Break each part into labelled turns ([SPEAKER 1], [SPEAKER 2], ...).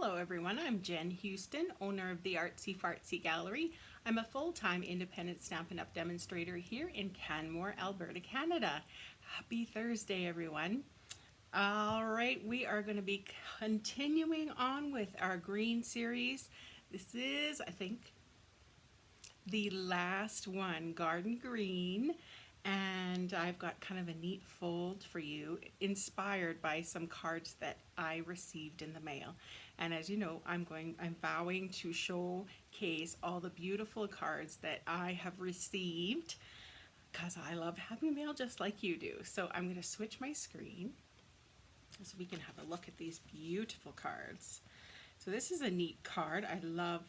[SPEAKER 1] Hello everyone, I'm Jen Houston, owner of the Artsy Fartsy Gallery. I'm a full-time independent Stampin' Up! Demonstrator here in Canmore, Alberta, Canada. Happy Thursday everyone. Alright, we are going to be continuing on with our green series. This is, I think, the last one, Garden Green. And I've got kind of a neat fold for you, inspired by some cards that I received in the mail. And as you know, I'm vowing to showcase all the beautiful cards that I have received because I love having mail just like you do. So I'm going to switch my screen so we can have a look at these beautiful cards. So this is a neat card. I love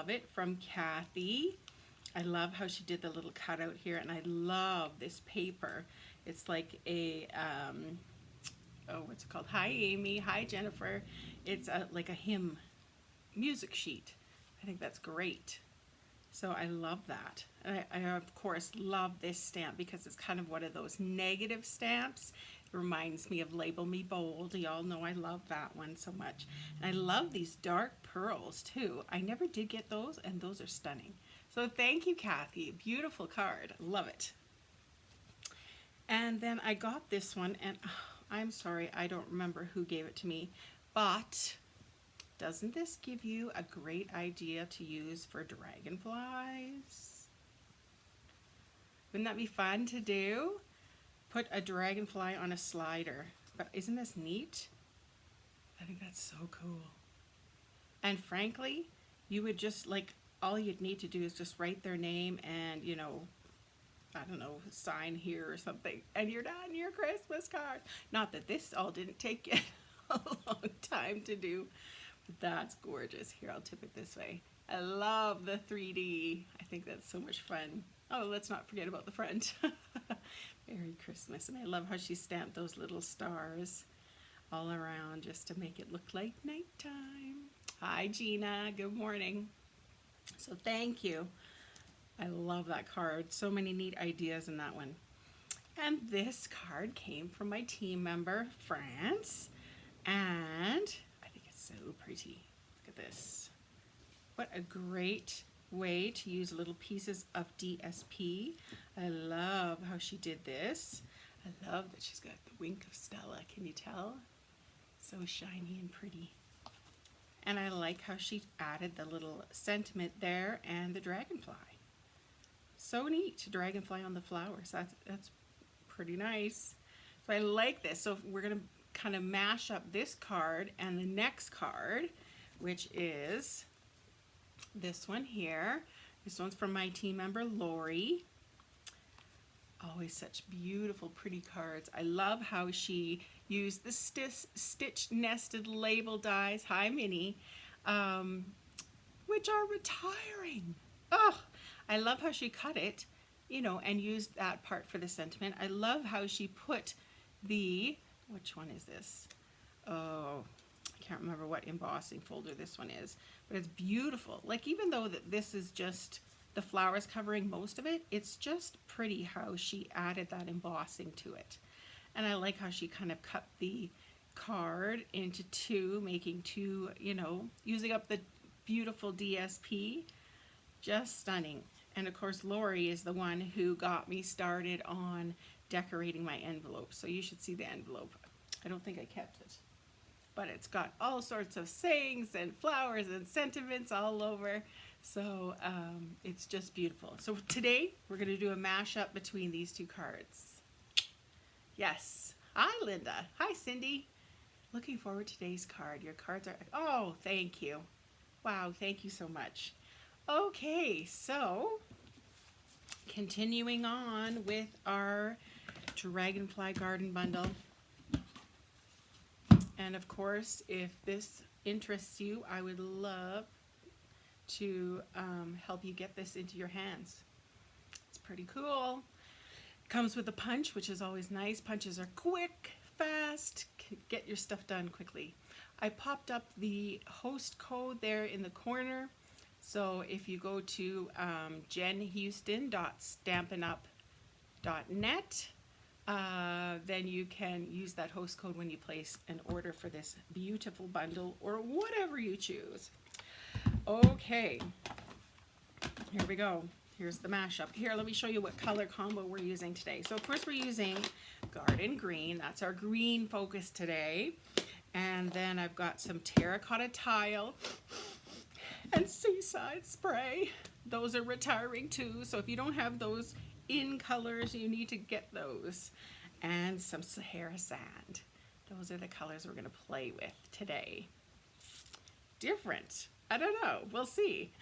[SPEAKER 1] it, from Kathy. I love how she did the little cutout here, and I love this paper. It's like a, what's it called? Hi Amy, hi Jennifer. It's like a hymn music sheet. I think that's great. So I love that. I of course love this stamp because it's kind of one of those negative stamps. It reminds me of Label Me Bold. Y'all know I love that one so much. And I love these dark pearls too. I never did get those, and those are stunning. So thank you, Kathy. Beautiful card. Love it. And then I got this one, and I'm sorry, I don't remember who gave it to me, but doesn't this give you a great idea to use for dragonflies? Wouldn't that be fun to do? Put a dragonfly on a slider. But isn't this neat? I think that's so cool. And frankly, you would just all you'd need to do is just write their name and, I don't know, sign here or something, and you're done, your Christmas card. Not that this all didn't take you a long time to do, but that's gorgeous. Here, I'll tip it this way. I love the 3D. I think that's so much fun. Oh, let's not forget about the front. Merry Christmas. And I love how she stamped those little stars all around just to make it look like nighttime. Hi, Gina. Good morning. So thank you. I love that card. So many neat ideas in that one. And this card came from my team member, France. And I think it's so pretty. Look at this. What a great way to use little pieces of DSP. I love how she did this. I love that she's got the wink of Stella. Can you tell? So shiny and pretty. And I like how she added the little sentiment there and the dragonfly. So neat, dragonfly on the flowers. That's pretty nice. So I like this. So we're going to kind of mash up this card and the next card, which is this one here. This one's from my team member, Laurie. Always such beautiful, pretty cards. I love how she used the stitched nested label dies, hi Minnie, which are retiring. Oh, I love how she cut it, and used that part for the sentiment. I love how she put the, which one is this? Oh, I can't remember what embossing folder this one is, but it's beautiful. Like, even though that this is just the flowers covering most of it, it's just pretty how she added that embossing to it. And I like how she kind of cut the card into two, making two, using up the beautiful DSP. Just stunning. And of course, Laurie is the one who got me started on decorating my envelope. So you should see the envelope. I don't think I kept it, but it's got all sorts of sayings and flowers and sentiments all over. So it's just beautiful. So today we're going to do a mashup between these two cards. Yes. Hi, Linda. Hi, Cindy. Looking forward to today's card. Your cards are, oh, thank you. Wow, thank you so much. Okay, so continuing on with our Dragonfly Garden Bundle. And of course, if this interests you, I would love to help you get this into your hands. It's pretty cool. Comes with a punch, which is always nice. Punches are quick, fast, get your stuff done quickly. I popped up the host code there in the corner. So if you go to jenhouston.stampinup.net, then you can use that host code when you place an order for this beautiful bundle or whatever you choose. Okay, here we go. Here's the mashup. Here, let me show you what color combo we're using today. So of course we're using Garden Green. That's our green focus today. And then I've got some terracotta tile and seaside spray. Those are retiring too. So if you don't have those in colors, you need to get those. And some Sahara sand. Those are the colors we're going to play with today. Different. I don't know. We'll see.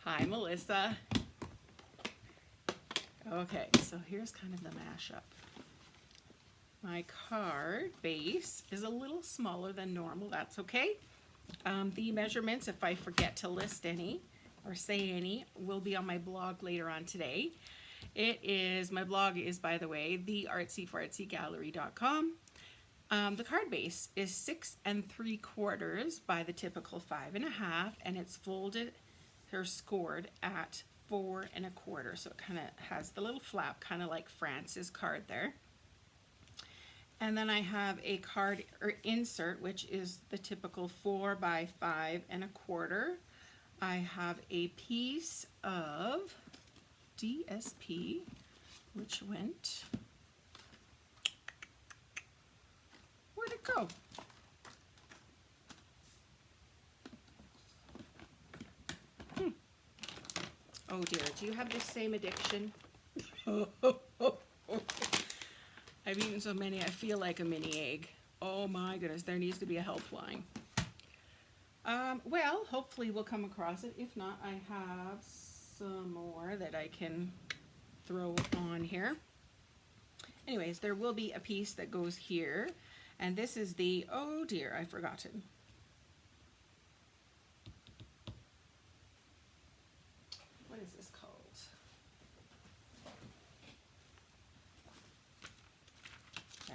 [SPEAKER 1] Hi, Melissa. Okay, so here's kind of the mashup. My card base is a little smaller than normal. That's okay. The measurements, if I forget to list any or say any, will be on my blog later on today. My blog is, by the way, theartsyfartsygallery.com. The card base is 6 3/4 by the typical 5 1/2, and it's folded or scored at 4 1/4. So it kind of has the little flap, kind of like France's card there. And then I have a card or insert, which is the typical 4 by 5 1/4. I have a piece of DSP, which went, where'd it go? Oh dear, do you have the same addiction? I've eaten so many, I feel like a mini egg. Oh my goodness, there needs to be a helpline. Well, hopefully we'll come across it. If not, I have some more that I can throw on here. Anyways, there will be a piece that goes here. And this is the, oh dear, I've forgotten. What is this called?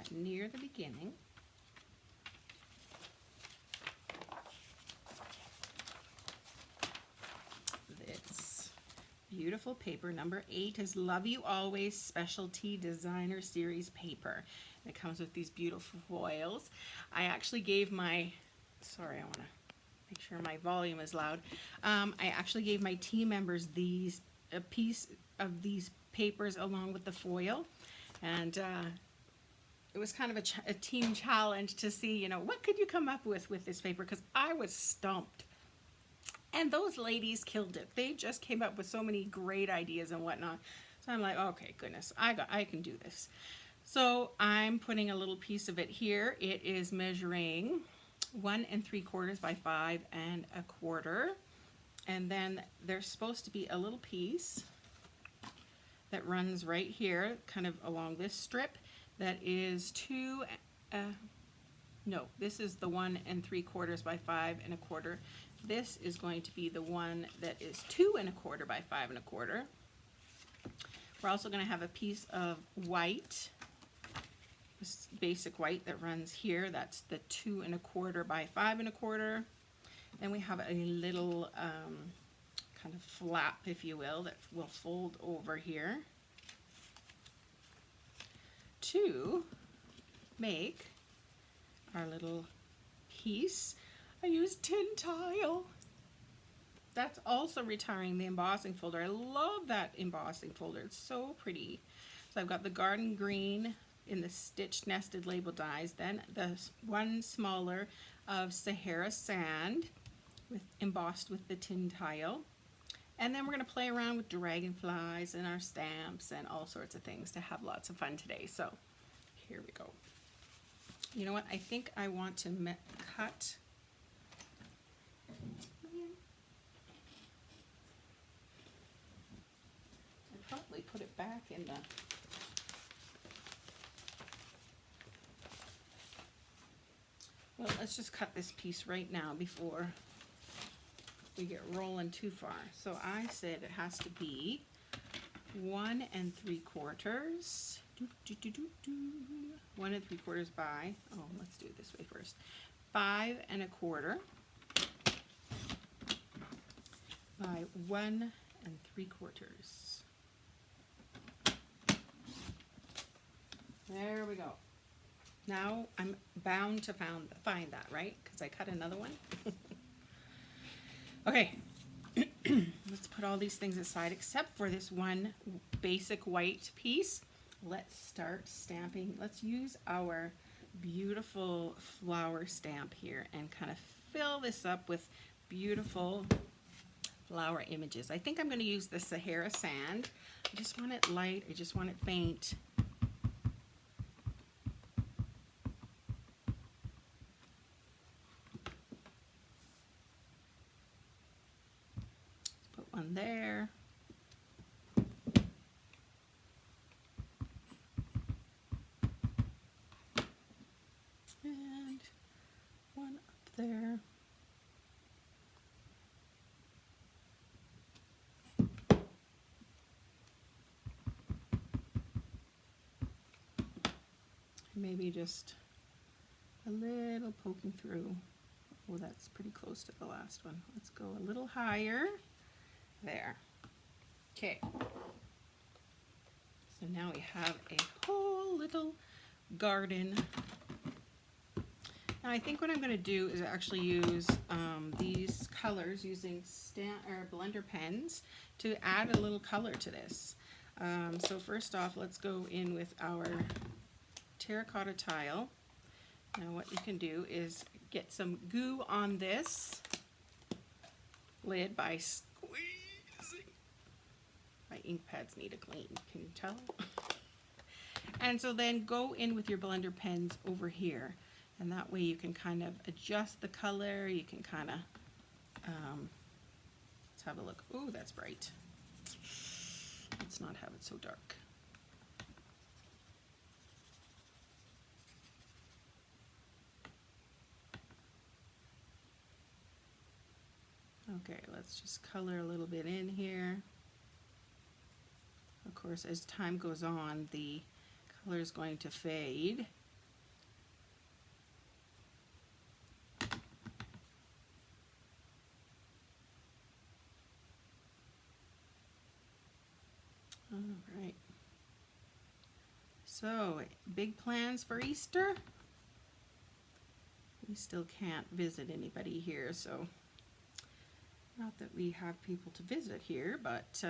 [SPEAKER 1] Near the beginning. This beautiful paper, number 8, is Love You Always Specialty Designer Series paper. And it comes with these beautiful foils. I actually gave my, sorry, I want to make sure my volume is loud. I actually gave my team members a piece of these papers along with the foil. And it was kind of a team challenge to see, you know, what could you come up with this paper, because I was stumped. And those ladies killed it. They just came up with so many great ideas and whatnot. So I'm like, okay, goodness, I can do this. So I'm putting a little piece of it here. It is measuring 1 3/4 by 5 1/4. And then there's supposed to be a little piece that runs right here, kind of along this strip. That is this is the 1 3/4 by 5 1/4. This is going to be the one that is 2 1/4 by 5 1/4. We're also going to have a piece of white, this basic white that runs here. That's the 2 1/4 by 5 1/4. Then we have a little kind of flap, if you will, that will fold over here to make our little piece. I used tin tile. That's also retiring the embossing folder. I love that embossing folder. It's so pretty. So I've got the Garden Green in the stitched nested label dies, then the one smaller of Sahara sand embossed with the tin tile. And then we're going to play around with dragonflies and our stamps and all sorts of things to have lots of fun today. So here we go. You know what? I think I want to cut. I probably put it back in the. Well, let's just cut this piece right now before we get rolling too far. So I said it has to be 1 3/4. 1 3/4 by, let's do it this way first. 5 1/4 by 1 3/4. There we go. Now I'm bound to find that, right? Because I cut another one. Okay, let's put all these things aside except for this one basic white piece. Let's start stamping. Let's use our beautiful flower stamp here and kind of fill this up with beautiful flower images. I think I'm going to use the Sahara sand. I just want it light. I just want it faint. Let's put one there. And one up there. Maybe just a little poking through. Oh, that's pretty close to the last one. Let's go a little higher. There. Okay. So now we have a whole little garden. Now I think what I'm going to do is actually use these colors using blender pens to add a little color to this. So first off, let's go in with our terracotta tile. Now what you can do is get some goo on this lid by squeezing. My ink pads need a clean, can you tell? And so then go in with your blender pens over here, and that way you can kind of adjust the color. You can kind of let's have a look. Ooh, that's bright. Let's not have it so dark. Okay, let's just color a little bit in here. Of course, as time goes on, the color is going to fade. All right. So, big plans for Easter? We still can't visit anybody here, so not that we have people to visit here, but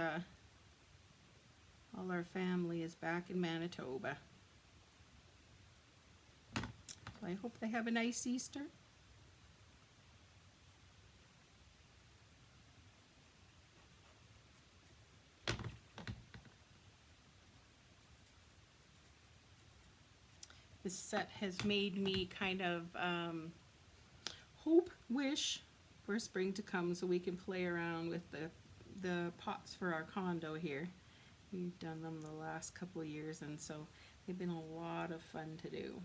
[SPEAKER 1] all our family is back in Manitoba. So I hope they have a nice Easter. This set has made me kind of wish for spring to come so we can play around with the pots for our condo here. We've done them the last couple of years, and so they've been a lot of fun to do.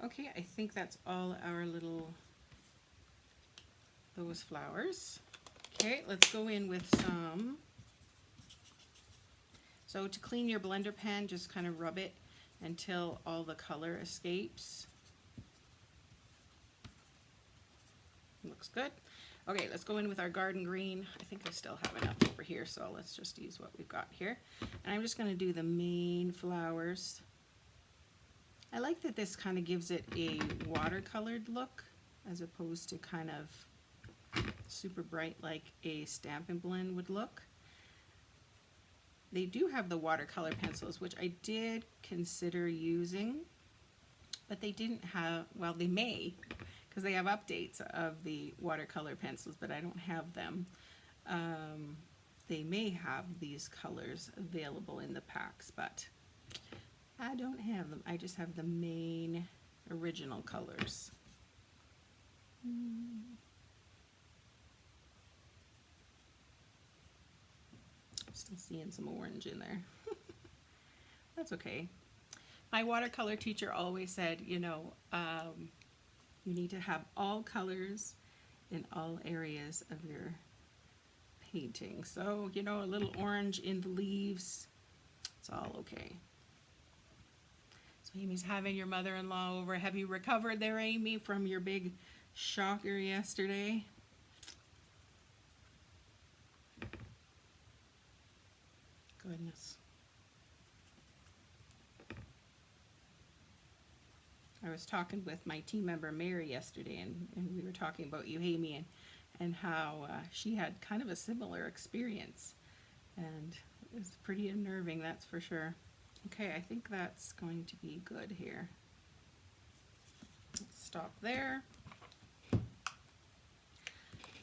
[SPEAKER 1] Okay, I think that's all our those flowers. Okay, let's go in with some. So to clean your blender pen, just kind of rub it until all the color escapes. Looks good. Okay, let's go in with our garden green. I think I still have enough over here, so let's just use what we've got here. And I'm just going to do the main flowers. I like that this kind of gives it a watercolored look as opposed to kind of super bright like a Stampin' Blend would look. They do have the watercolor pencils, which I did consider using, but they didn't have, well, they may, because they have updates of the watercolor pencils, but I don't have them. They may have these colors available in the packs, but I don't have them. I just have the main original colors. Still seeing some orange in there. That's okay. My watercolor teacher always said, you know, you need to have all colors in all areas of your painting. So, you know, a little orange in the leaves, it's all okay. So Amy's having your mother-in-law over. Have you recovered there, Amy, from your big shocker yesterday? Goodness. I was talking with my team member Mary yesterday, and we were talking about Euhamie and how she had kind of a similar experience. And it was pretty unnerving, that's for sure. Okay, I think that's going to be good here. Let's stop there. I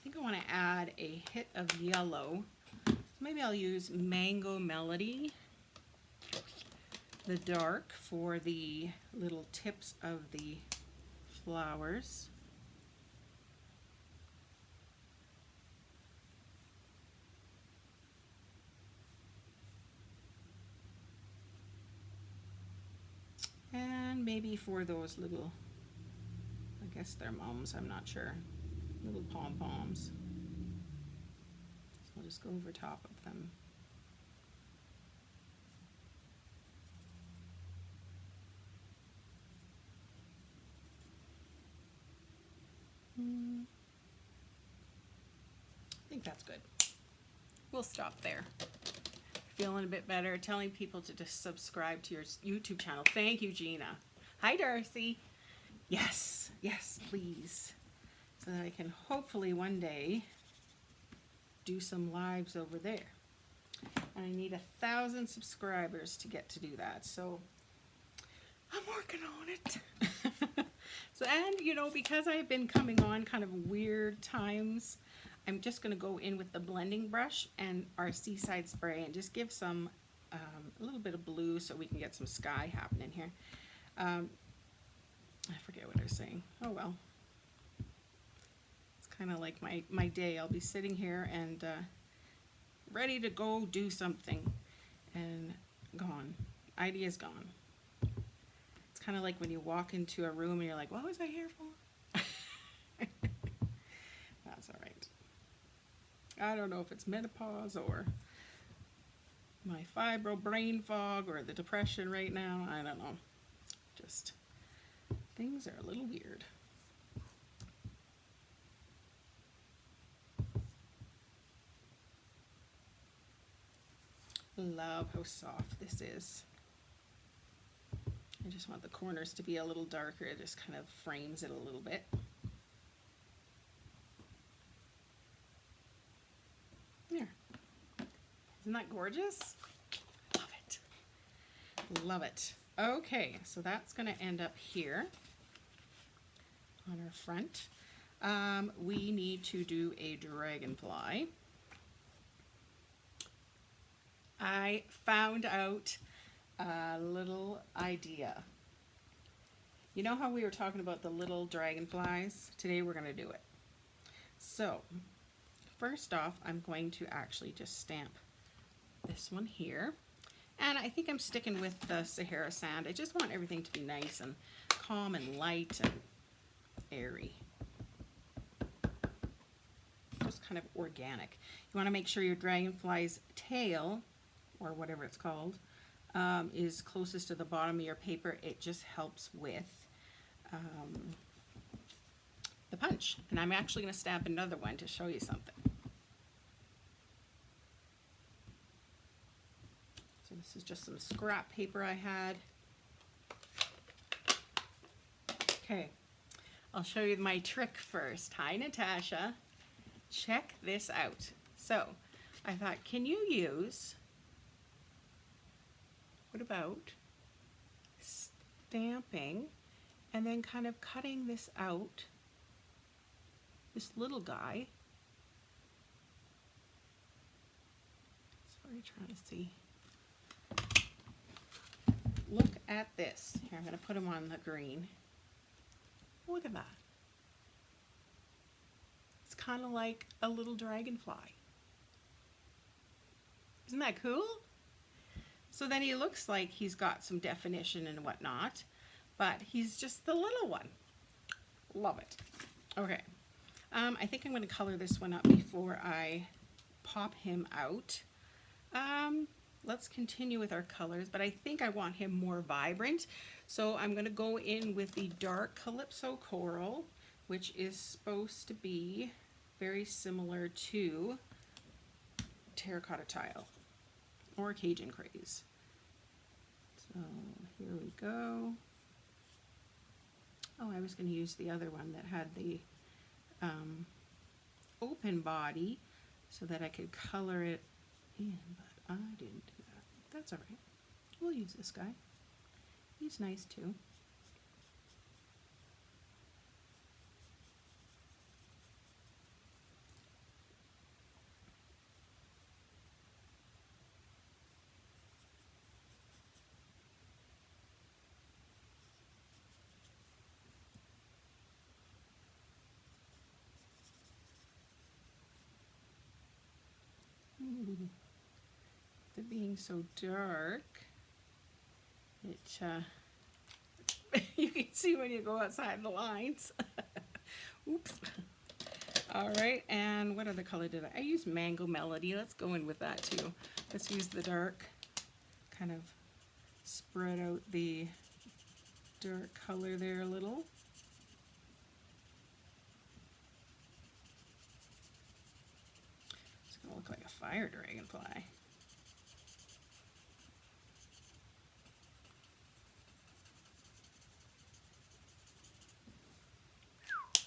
[SPEAKER 1] think I want to add a hit of yellow. So maybe I'll use Mango Melody, the dark, for the little tips of the flowers. And maybe for those little, I guess they're mums, I'm not sure, little pom-poms. So I'll just go over top of them. I think that's good. We'll stop there. Feeling a bit better, telling people to just subscribe to your YouTube channel. Thank you, Gina. Hi, Darcy. Yes, yes, please. So that I can hopefully one day do some lives over there. And I need 1,000 subscribers to get to do that. So I'm working on it. So, and you know, because I've been coming on kind of weird times, I'm just going to go in with the blending brush and our Seaside spray and just give some, a little bit of blue so we can get some sky happening here. I forget what I was saying. Oh well. It's kind of like my day. I'll be sitting here and ready to go do something and gone. Idea's gone. It's kind of like when you walk into a room and you're like, what was I here for? That's all right. I don't know if it's menopause or my fibro brain fog or the depression right now. I don't know. Just things are a little weird. Love how soft this is. I just want the corners to be a little darker. It just kind of frames it a little bit. There. Isn't that gorgeous? Love it. Love it. Okay, so that's going to end up here on our front. We need to do a dragonfly. I found out a little idea. You know how we were talking about the little dragonflies? Today we're going to do it. So, first off, I'm going to actually just stamp this one here. And I think I'm sticking with the Sahara sand. I just want everything to be nice and calm and light and airy. Just kind of organic. You want to make sure your dragonfly's tail, or whatever it's called, is closest to the bottom of your paper. It just helps with the punch. And I'm actually going to stamp another one to show you something. So this is just some scrap paper I had. Okay, I'll show you my trick first. Hi, Natasha. Check this out. So I thought, can you use, what about stamping and then kind of cutting this out, this little guy. Sorry, trying to see. Look at this. Here, I'm going to put him on the green. Look at that. It's kind of like a little dragonfly. Isn't that cool? So then he looks like he's got some definition and whatnot, but he's just the little one. Love it. Okay. I think I'm going to color this one up before I pop him out. Let's continue with our colors, but I think I want him more vibrant. So I'm going to go in with the dark Calypso Coral, which is supposed to be very similar to Terracotta Tile or Cajun Craze. So here we go. Oh, I was going to use the other one that had the open body so that I could color it in, but I didn't do that. That's all right. We'll use this guy. He's nice too. Ooh. They're being so dark, it you can see when you go outside the lines. Oops. All right, and what other color did I used Mango Melody. Let's go in with that too. Let's use the dark, kind of spread out the dark color there a little. It's gonna look like a fire dragonfly.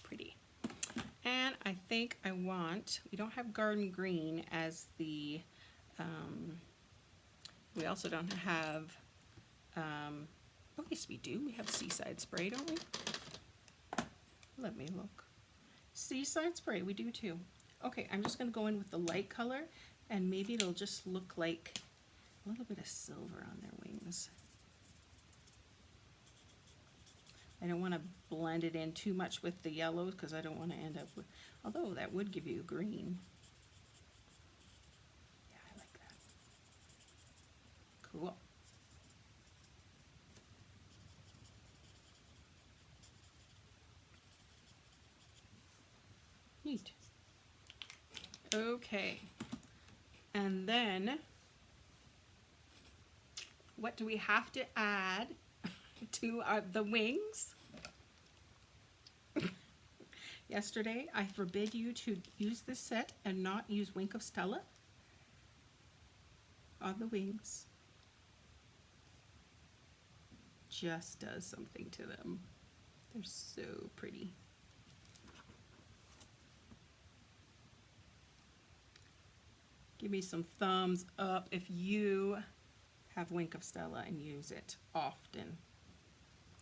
[SPEAKER 1] Pretty. And I think I want, we don't have garden green as the, we also don't have, oh yes we do, we have Seaside Spray, don't we? Let me look. Seaside Spray, we do too. Okay, I'm just gonna go in with the light color and maybe it'll just look like a little bit of silver on their wings. I don't want to blend it in too much with the yellows because I don't want to end up with, although that would give you green. Yeah, I like that. Cool. Neat. Okay. And then, what do we have to add to the wings? Yesterday, I forbid you to use this set and not use Wink of Stella on the wings. Just does something to them. They're so pretty. Give me some thumbs up if you have Wink of Stella and use it often.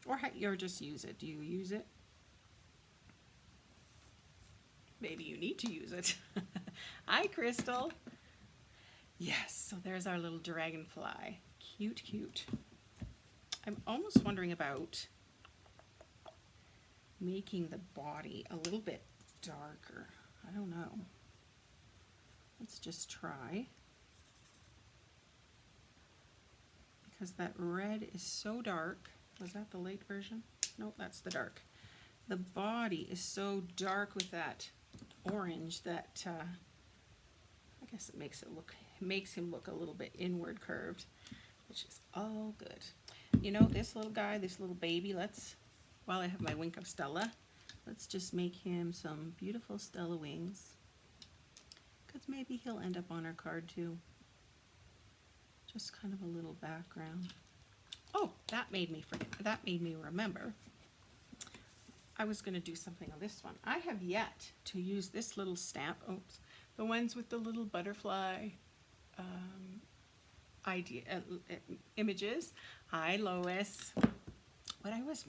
[SPEAKER 1] Or just use it. Do you use it? Maybe you need to use it. Hi, Crystal. Yes, so there's our little dragonfly. Cute, cute. I'm almost wondering about making the body a little bit darker. I don't know. Let's just try. Because that red is so dark. Was that the light version? Nope, that's the dark. The body is so dark with that orange that I guess it makes him look a little bit inward curved, which is all good. You know, this little guy, this little baby, while I have my Wink of Stella, let's just make him some beautiful Stella wings. Because maybe he'll end up on our card too. Just kind of a little background. Oh, that made me remember. I was going to do something on this one. I have yet to use this little stamp. Oops, the ones with the little butterfly images. Hi, Lois. What I was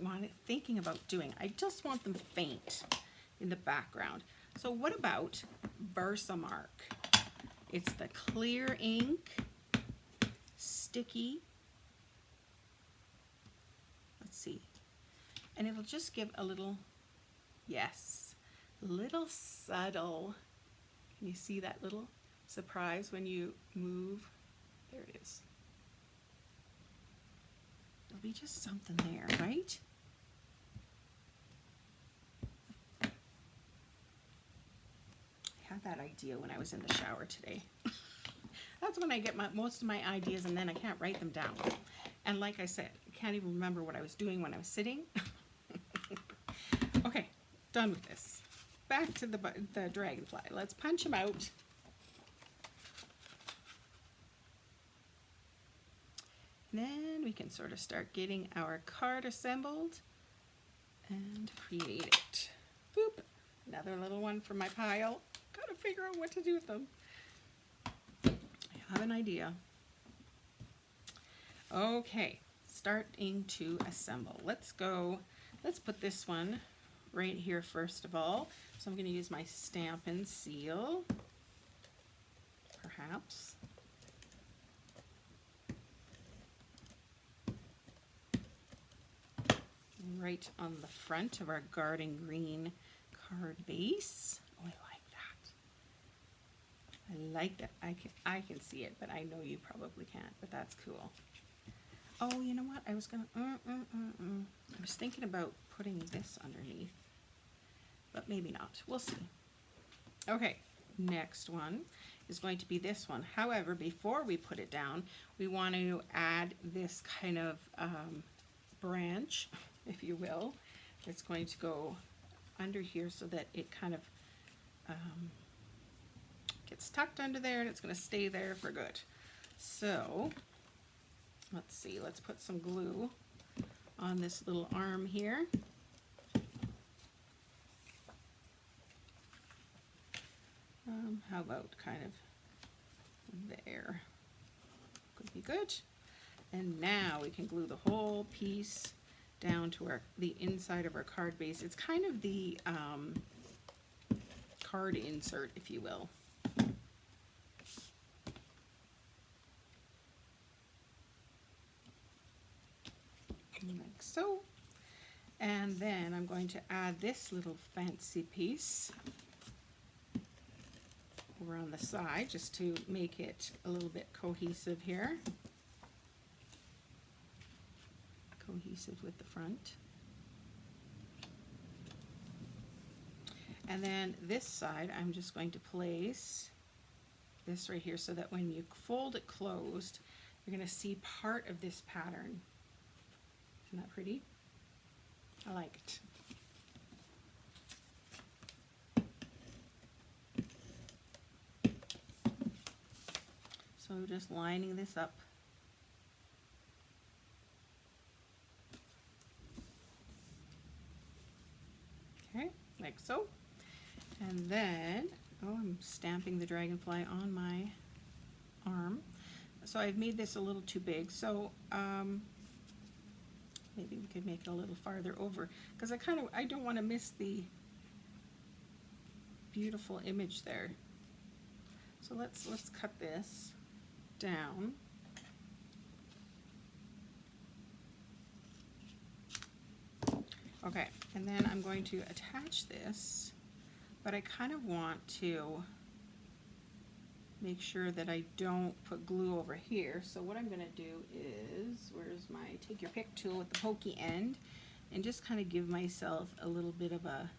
[SPEAKER 1] thinking about doing, I just want them faint in the background. So what about Versamark? It's the clear ink, sticky. Let's see. And it'll just give a little, yes, little subtle. Can you see that little surprise when you move? There it is. There'll be just something there, right? I had that idea when I was in the shower today. That's when I get most of my ideas and then I can't write them down. And like I said, I can't even remember what I was doing when I was sitting. Okay, done with this. Back to the dragonfly. Let's punch him out. Then we can sort of start getting our card assembled. and create it. Boop. Another little one for my pile. Gotta figure out what to do with them. I have an idea. Okay, starting to assemble. Let's put this one right here first of all. So I'm going to use my Stampin' Seal, perhaps. Right on the front of our garden green card base. Oh, I like that. I like that. I can see it, but I know you probably can't, but that's cool. Oh, you know what? I was thinking about putting this underneath, but maybe not. We'll see. Okay, next one is going to be this one. However, before we put it down, we want to add this kind of branch, if you will. It's going to go under here so that it kind of gets tucked under there, and it's going to stay there for good. So let's see, let's put some glue on this little arm here. How about kind of there? Could be good. And now we can glue the whole piece down to the inside of our card base. It's kind of the card insert, if you will. Like so. And then I'm going to add this little fancy piece over on the side just to make it a little bit cohesive here. Cohesive with the front. And then this side I'm just going to place this right here so that when you fold it closed, you're going to see part of this pattern. Isn't that pretty? I like it. So just lining this up. Okay, like so. And then, oh, I'm stamping the dragonfly on my arm. So I've made this a little too big, so maybe we could make it a little farther over, because I don't want to miss the beautiful image there. So let's cut this down. Okay, and then I'm going to attach this, but I kind of want to make sure that I don't put glue over here. So what I'm going to do is, where's my take your pick tool with the pokey end, and just kind of give myself a little bit of a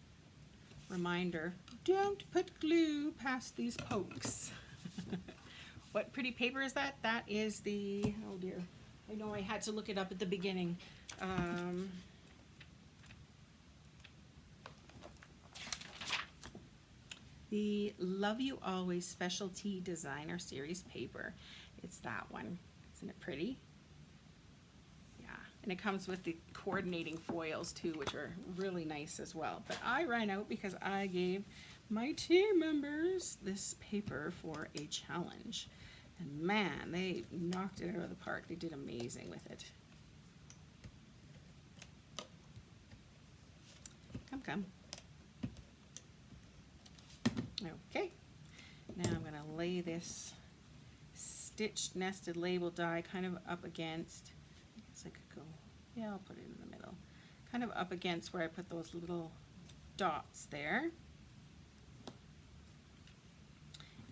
[SPEAKER 1] reminder, don't put glue past these pokes. What pretty paper is that? That is the, oh dear, I know I had to look it up at the beginning. The Love You Always Specialty Designer Series paper. It's that one. Isn't it pretty? Yeah, and it comes with the coordinating foils too, which are really nice as well. But I ran out because I gave my team members this paper for a challenge. And man, they knocked it out of the park. They did amazing with it. Come, come. Okay, now I'm going to lay this stitched nested label die kind of up against, I guess I could go, yeah, I'll put it in the middle, kind of up against where I put those little dots there.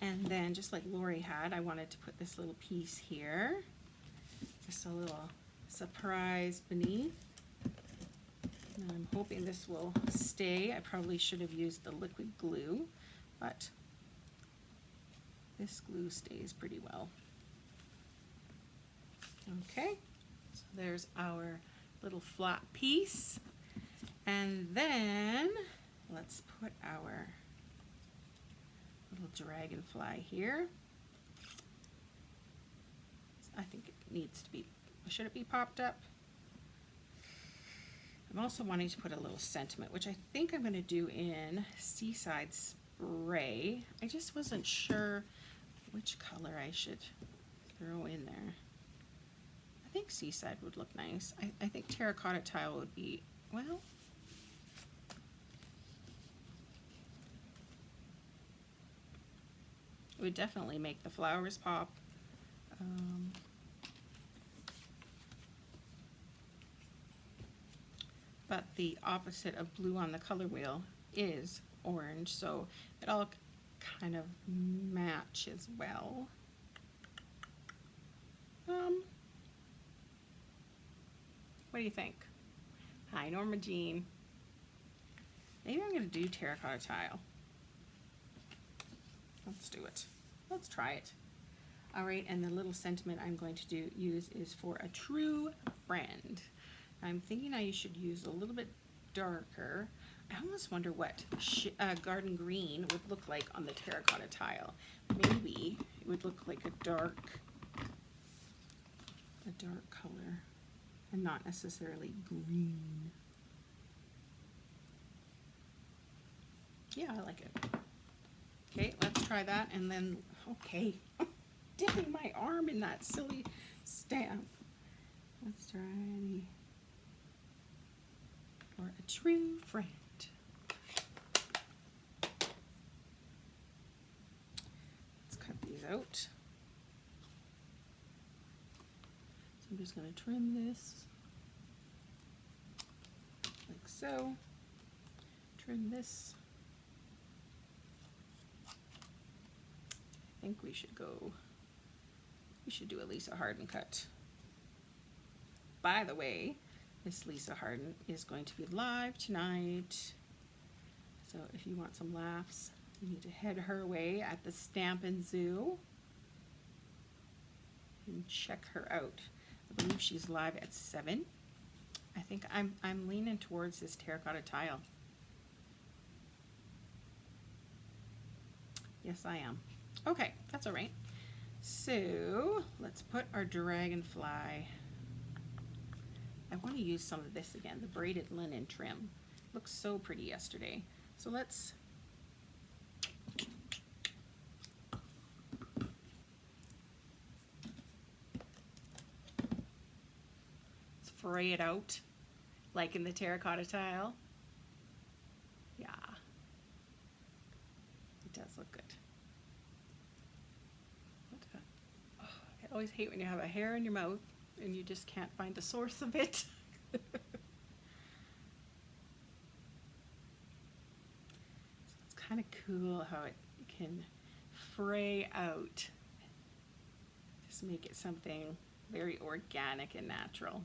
[SPEAKER 1] And then just like Laurie had, I wanted to put this little piece here, just a little surprise beneath. And I'm hoping this will stay. I probably should have used the liquid glue, but this glue stays pretty well. Okay, so there's our little flat piece. And then let's put our little dragonfly here. I think it needs to be, should it be popped up? I'm also wanting to put a little sentiment, which I think I'm going to do in Seaside Spray. I just wasn't sure which color I should throw in there. I think Seaside would look nice. I think Terracotta Tile would be, well, it would definitely make the flowers pop. But the opposite of blue on the color wheel is orange, so it all kind of matches well. What do you think? Hi, Norma Jean. Maybe I'm going to do Terracotta Tile. Let's do it. Let's try it. All right, and the little sentiment I'm going to use is for a true friend. I'm thinking I should use a little bit darker. I almost wonder what garden green would look like on the terracotta tile. Maybe it would look like a dark color and not necessarily green. Yeah, I like it. Okay, let's try that, and then, okay, dipping my arm in that silly stamp. Let's try for a true friend. Let's cut these out. So I'm just going to trim this like so. Trim this. I think we should do a Lisa Harden cut. By the way, Miss Lisa Harden is going to be live tonight. So if you want some laughs, you need to head her way at the Stampin' Zoo and check her out. I believe she's live at 7. I think I'm leaning towards this terracotta tile. Yes, I am. Okay, that's all right. So let's put our dragonfly. I want to use some of this again, the braided linen trim. Looks so pretty yesterday. So let's fray it out like in the terracotta tile. Yeah, it does look good. I always hate when you have a hair in your mouth and you just can't find the source of it. So it's kind of cool how it can fray out. Just make it something very organic and natural.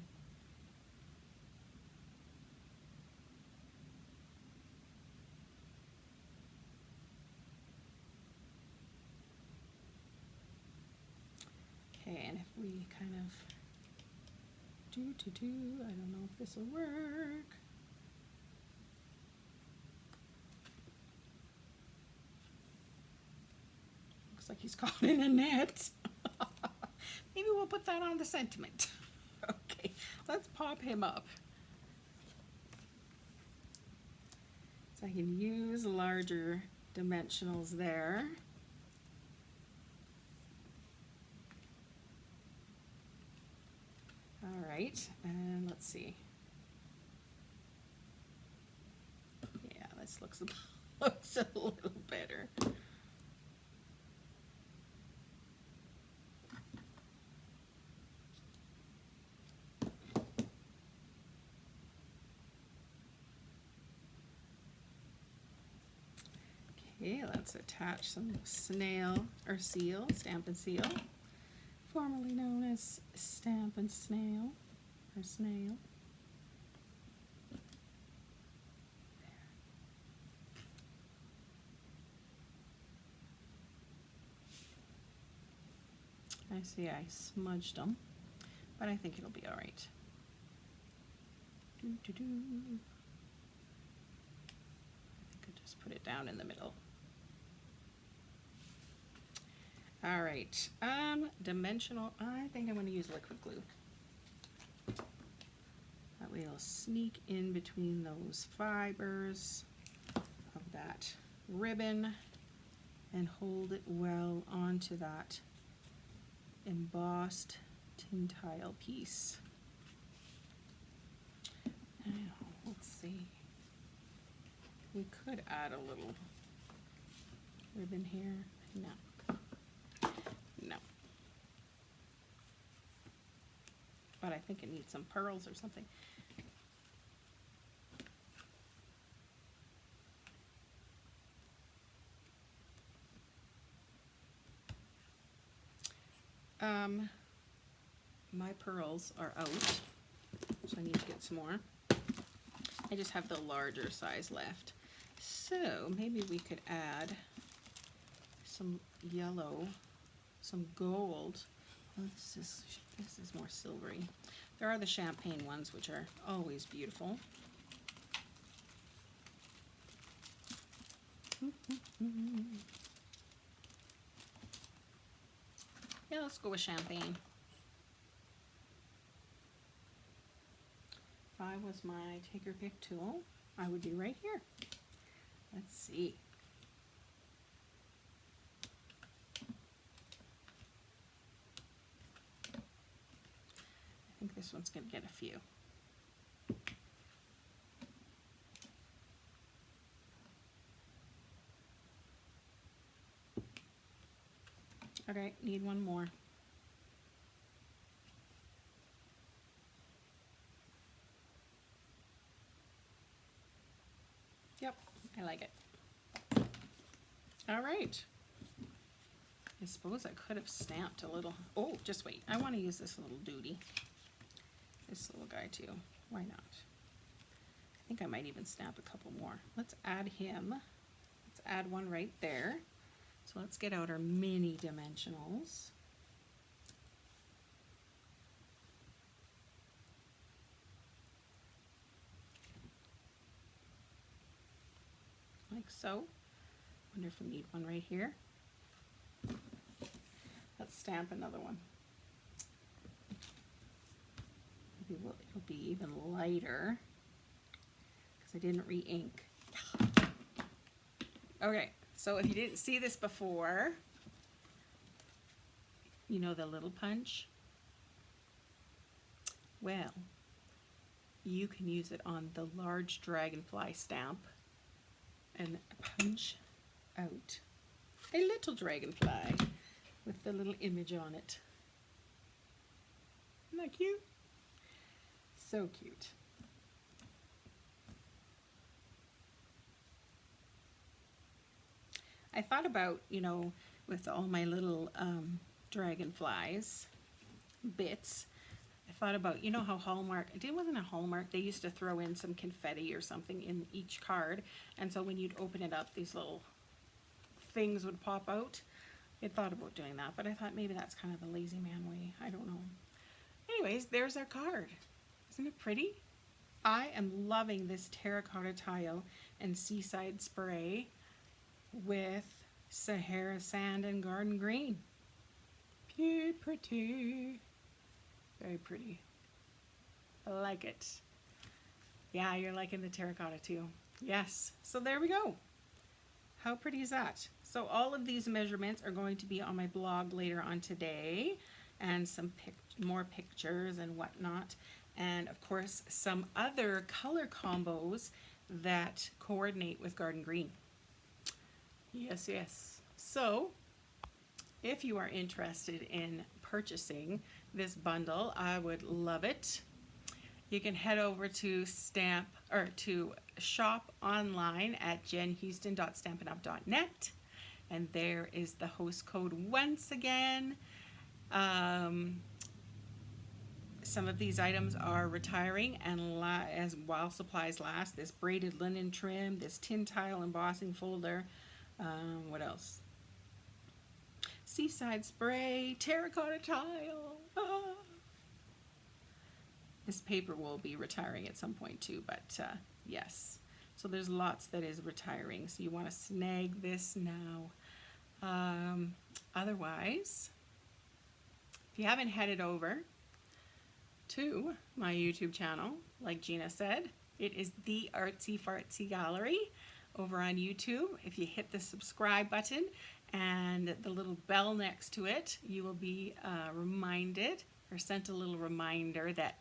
[SPEAKER 1] Okay, and if we kind of I don't know if this will work. Looks like he's caught in a net. Maybe we'll put that on the sentiment. Okay, let's pop him up. So I can use larger dimensionals there. All right, and let's see. Yeah, this looks a little better. Okay, let's attach some snail or seal, Stampin' Seal, formerly known as Stampin' Snail or Snail. I see I smudged them, but I think it'll be all right. I think I'll just put it down in the middle. All right, dimensional, I think I'm going to use liquid glue. That way it'll sneak in between those fibers of that ribbon and hold it well onto that embossed tin tile piece. Now, let's see. We could add a little ribbon here. No. No. But I think it needs some pearls or something. My pearls are out, so I need to get some more. I just have the larger size left. So maybe we could add some yellow, some gold. Oh, this is more silvery. There are the champagne ones, which are always beautiful. Yeah, let's go with champagne. If I was my take or pick tool, I would be right here. Let's see. I think this one's going to get a few. Okay, need one more. Yep, I like it. All right. I suppose I could have stamped a little. Oh, just wait. I want to use this little duty. This little guy too. Why not? I think I might even stamp a couple more. Let's add him. Let's add one right there. So let's get out our mini dimensionals. Like so. Wonder if we need one right here. Let's stamp another one. Maybe it'll be even lighter because I didn't re-ink. Okay, so if you didn't see this before, you know the little punch? Well, you can use it on the large dragonfly stamp and punch out a little dragonfly with the little image on it. Isn't that cute? So cute. I thought about, you know, with all my little dragonflies bits, I thought about, you know how Hallmark, it wasn't a Hallmark, they used to throw in some confetti or something in each card, and so when you'd open it up, these little things would pop out. I thought about doing that, but I thought maybe that's kind of the lazy man way. I don't know. Anyways, there's our card. Isn't it pretty? I am loving this terracotta tile and seaside spray with Sahara sand and garden green. Pretty. Very pretty. I like it. Yeah, you're liking the terracotta too. Yes. So there we go. How pretty is that? So all of these measurements are going to be on my blog later on today, and some more pictures and whatnot, and of course some other color combos that coordinate with garden green. Yes, yes. So if you are interested in purchasing this bundle, I would love it. You can head over to shop online at jenhouston.stampinup.net, and there is the host code once again. Some of these items are retiring and as while supplies last. This braided linen trim, this tin tile embossing folder, what else? Seaside spray, terracotta tile. Ah. This paper will be retiring at some point too, but yes. So there's lots that is retiring, so you want to snag this now. Otherwise, if you haven't headed over to my YouTube channel. Like Gina said, it is the Artsy Fartsy Gallery over on YouTube. If you hit the subscribe button and the little bell next to it, you will be reminded or sent a little reminder that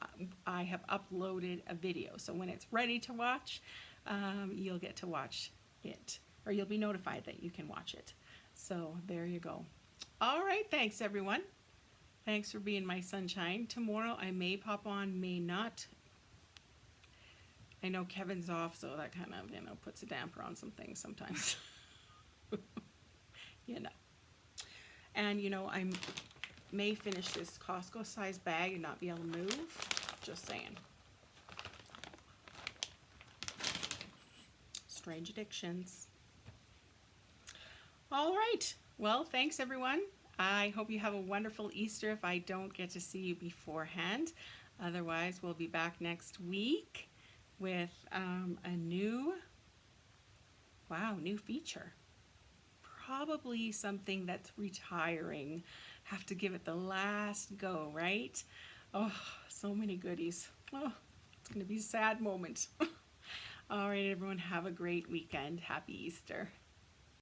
[SPEAKER 1] I have uploaded a video. So when it's ready to watch, you'll get to watch it, or you'll be notified that you can watch it. So there you go. All right, thanks everyone. Thanks for being my sunshine. Tomorrow I may pop on, may not. I know Kevin's off, so that kind of, puts a damper on some things sometimes. And I may finish this Costco size bag and not be able to move. Just saying. Strange addictions. All right. Well, thanks everyone. I hope you have a wonderful Easter if I don't get to see you beforehand. Otherwise, we'll be back next week with a new feature. Probably something that's retiring. Have to give it the last go, right? Oh, so many goodies. Oh, it's going to be a sad moment. All right, everyone, have a great weekend. Happy Easter.